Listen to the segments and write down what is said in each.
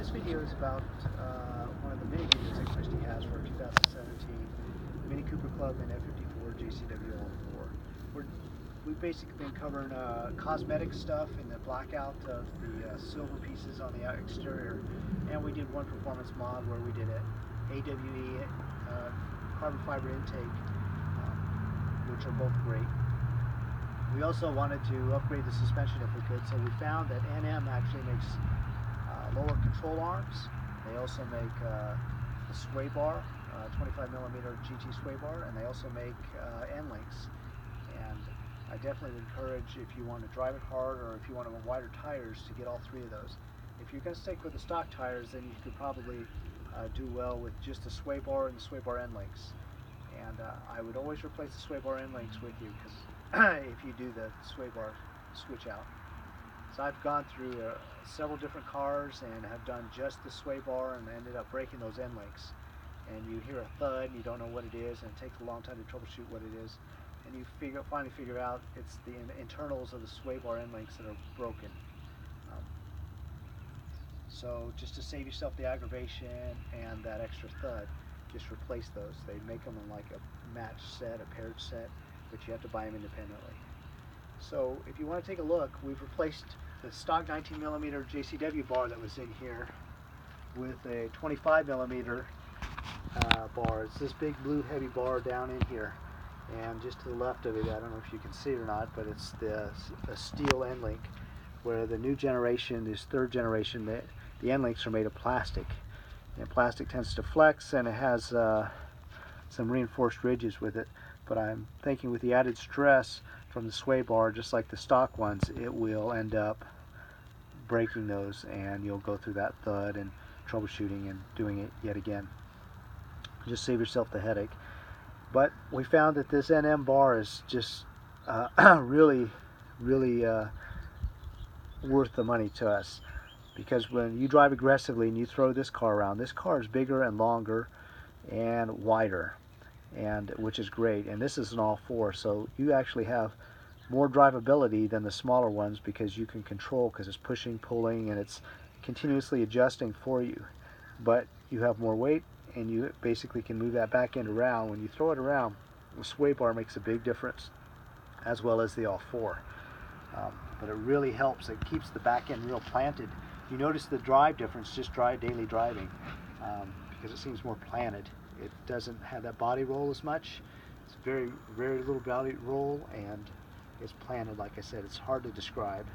This video is about one of the mini videos that Christy has for 2017 Mini Cooper Clubman F54 JCW All-4. We've basically been covering cosmetic stuff in the blackout of the silver pieces on the exterior, and we did one performance mod where we did an AWE carbon fiber intake, which are both great. We also wanted to upgrade the suspension if we could, so we found that NM actually makes lower control arms. They also make a sway bar, 25mm GT sway bar, and they also make end links. And I definitely would encourage, if you want to drive it hard or if you want wider tires, to get all three of those. If you're going to stick with the stock tires, then you could probably do well with just the sway bar and the sway bar end links. And I would always replace the sway bar end links with you, because if you do the sway bar switch out. So I've gone through several different cars and have done just the sway bar and ended up breaking those end links. And you hear a thud and you don't know what it is, and it takes a long time to troubleshoot what it is. And you finally figure out it's the internals of the sway bar end links that are broken. So just to save yourself the aggravation and that extra thud, just replace those. They make them in like a match set, a paired set, but you have to buy them independently. So if you want to take a look, we've replaced the stock 19mm JCW bar that was in here with a 25mm bar. It's this big blue heavy bar down in here, and just to the left of it, I don't know if you can see it or not, but it's a steel end link, where the new generation, this third generation, the end links are made of plastic, and plastic tends to flex, and it has some reinforced ridges with it. But I'm thinking with the added stress from the sway bar, just like the stock ones, it will end up breaking those, and you'll go through that thud and troubleshooting and doing it yet again. Just save yourself the headache. But we found that this NM bar is just really worth the money to us, because when you drive aggressively and you throw this car around, this car is bigger and longer and wider, and which is great. And this is an all-4, so you actually have more drivability than the smaller ones, because you can control, because it's pushing, pulling, and it's continuously adjusting for you. But you have more weight, and you basically can move that back end around. When you throw it around, the sway bar makes a big difference, as well as the all-4. But it really helps. It keeps the back end real planted. You notice the drive difference, just daily driving, because it seems more planted. It doesn't have that body roll as much. It's very little body roll, and it's planted. Like I said, it's hard to describe,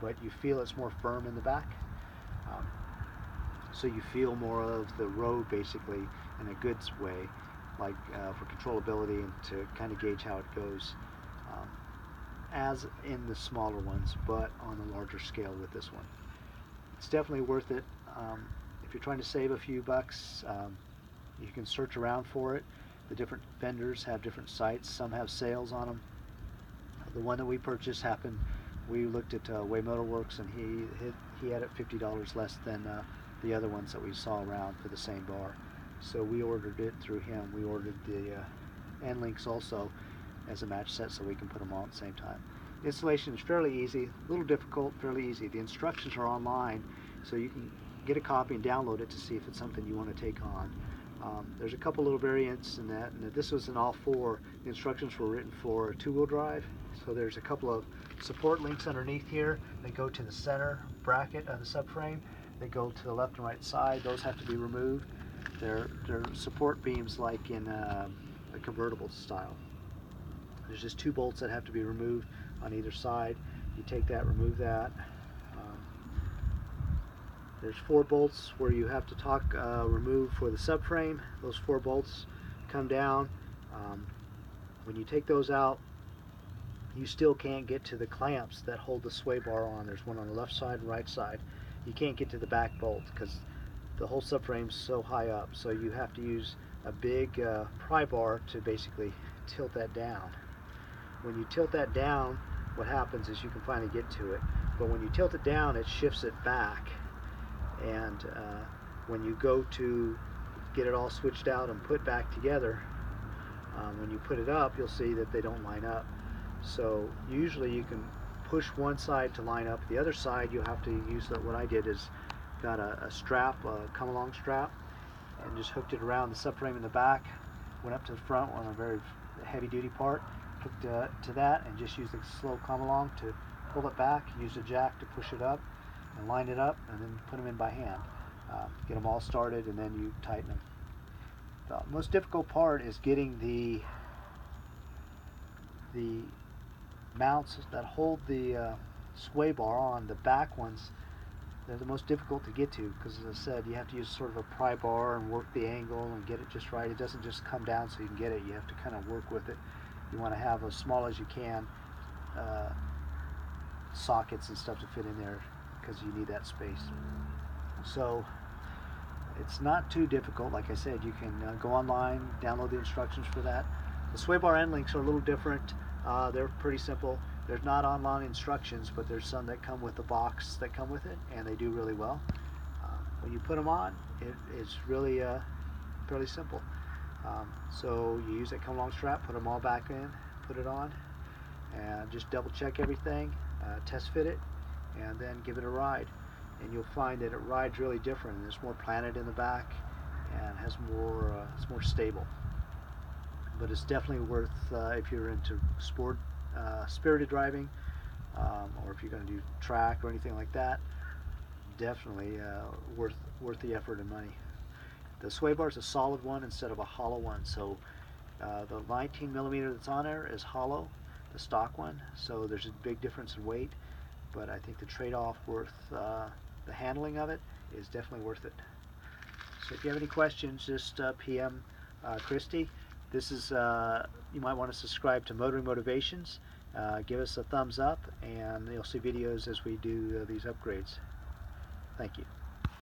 but you feel it's more firm in the back. So you feel more of the road, basically, in a good way, like for controllability and to kind of gauge how it goes, as in the smaller ones, but on a larger scale with this one. It's definitely worth it. If you're trying to save a few bucks, you can search around for it. The different vendors have different sites. Some have sales on them. The one that we purchased happened, we looked at Way Motorworks, and he had it $50 less than the other ones that we saw around for the same bar. So we ordered it through him. We ordered the end links also as a match set, so we can put them all at the same time. Installation is fairly easy, a little difficult, fairly easy. The instructions are online, so you can get a copy and download it to see if it's something you want to take on. There's a couple little variants in that, and this was an all-4. The instructions were written for two-wheel drive, so there's a couple of support links underneath here. They go to the center bracket of the subframe. They go to the left and right side. Those have to be removed. They're support beams like in a convertible style. There's just 2 bolts that have to be removed on either side. You take that, remove that. There's 4 bolts where you have to remove for the subframe. Those 4 bolts come down. When you take those out, you still can't get to the clamps that hold the sway bar on. There's one on the left side and right side. You can't get to the back bolt because the whole subframe's so high up. So you have to use a big pry bar to basically tilt that down. When you tilt that down, what happens is you can finally get to it. But when you tilt it down, it shifts it back. And when you go to get it all switched out and put back together, when you put it up, you'll see that they don't line up. So usually you can push one side to line up. The other side, you'll have to use what I did is got a strap, a come along strap, and just hooked it around the subframe in the back, went up to the front on a very heavy duty part, hooked to that, and just used the slow come along to pull it back, use a jack to push it up and line it up, and then put them in by hand. Get them all started, and then you tighten them. The most difficult part is getting the mounts that hold the sway bar on. The back ones, they're the most difficult to get to, because as I said, you have to use sort of a pry bar and work the angle and get it just right. It doesn't just come down so you can get it. You have to kind of work with it. You want to have as small as you can sockets and stuff to fit in there, because you need that space. So it's not too difficult. Like I said, you can go online, download the instructions for that. The sway bar end links are a little different. They're pretty simple. There's not online instructions, but there's some that come with the box that come with it, and they do really well. When you put them on, it's really fairly simple. So you use that come along strap, put them all back in, put it on, and just double check everything, test fit it, and then give it a ride. And you'll find that it rides really different. There's more planet in the back, and has more. It's more stable. But it's definitely worth, if you're into spirited driving, or if you're going to do track or anything like that. Definitely worth the effort and money. The sway bar is a solid one instead of a hollow one. So the 19 millimeter that's on there is hollow, the stock one. So there's a big difference in weight. But I think the trade-off worth the handling of it is definitely worth it. So if you have any questions, just PM Christy. This is you might want to subscribe to Motoring Motivations. Give us a thumbs up, and you'll see videos as we do these upgrades. Thank you.